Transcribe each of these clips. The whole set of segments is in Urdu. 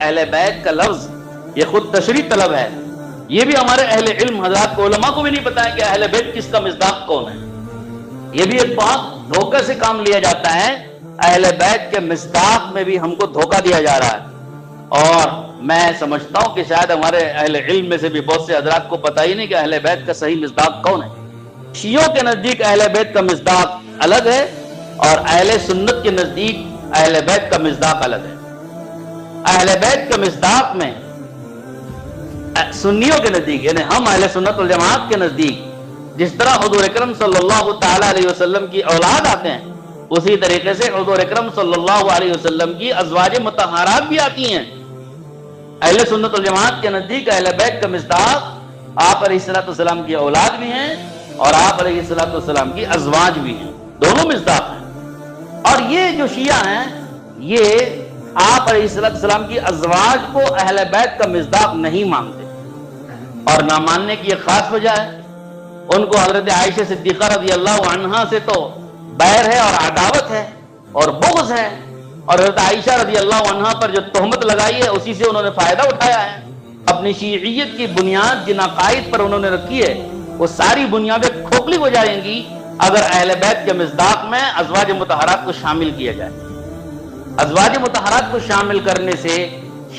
اہل بیت کا لفظ یہ خود تشریح طلب ہے. یہ بھی ہمارے اہل علم حضرات کو علماء کو بھی نہیں پتا ہے کہ اہل بیت کس کا مصداق کون ہے. یہ بھی ایک بہت دھوکے سے کام لیا جاتا ہے. اہل بیت کے مصداق میں بھی ہم کو دھوکہ دیا جا رہا ہے. اور میں سمجھتا ہوں کہ شاید ہمارے اہل علم میں سے بھی بہت سے حضرات کو پتہ ہی نہیں کہ اہل بیت کا صحیح مصداق کون ہے. شیعوں کے نزدیک اہل بیت کا مصداق الگ ہے اور اہل سنت کے نزدیک اہل بیت کا مصداق الگ ہے. اہل بیت کے مصداق میں سنیوں کے نزدیک یعنی ہم اہل سنت والجماعت کے نزدیک جس طرح حضور اکرم صلی اللہ تعالی علیہ وسلم کی اولاد آتے ہیں اسی طریقے سے حضور اکرم صلی اللہ علیہ وسلم کی ازواج مطہرات بھی آتی ہیں. اہل سنت والجماعت کے نزدیک اہل بیت کا مصداق آپ علیہ الصلوۃ والسلام کی اولاد بھی ہیں اور آپ علیہ الصلوۃ والسلام کی ازواج بھی ہیں. دونوں مصداق ہیں. اور یہ جو شیعہ ہیں یہ آپ علیہ الصلوۃ والسلام کی ازواج کو اہل بیت کا مصداق نہیں مانتے اور نہ ماننے کی ایک خاص وجہ ہے. ان کو حضرت عائشہ صدیقہ رضی اللہ عنہا سے تو بیر ہے اور عداوت ہے اور بغض ہے اور حضرت عائشہ رضی اللہ عنہا پر جو تہمت لگائی ہے اسی سے انہوں نے فائدہ اٹھایا ہے. اپنی شیعیت کی بنیاد جن عقائد پر انہوں نے رکھی ہے وہ ساری بنیادیں کھوکھلی ہو جائیں گی اگر اہل بیت کے مصداق میں ازواج مطہرات کو شامل کیا جائے. ازواج مطہرات کو شامل کرنے سے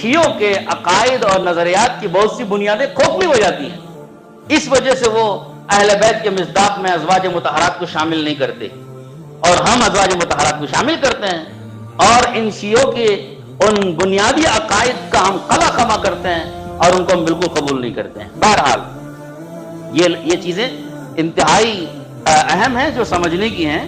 شیعوں کے عقائد اور نظریات کی بہت سی بنیادیں کھوکھلی ہو جاتی ہیں. اس وجہ سے وہ اہل بیت کے مصداق میں ازواج مطہرات کو شامل نہیں کرتے اور ہم ازواج مطہرات کو شامل کرتے ہیں اور ان شیعوں کے ان بنیادی عقائد کا ہم قلع خما کرتے ہیں اور ان کو ہم بالکل قبول نہیں کرتے ہیں. بہرحال یہ چیزیں انتہائی اہم ہیں جو سمجھنے کی ہیں.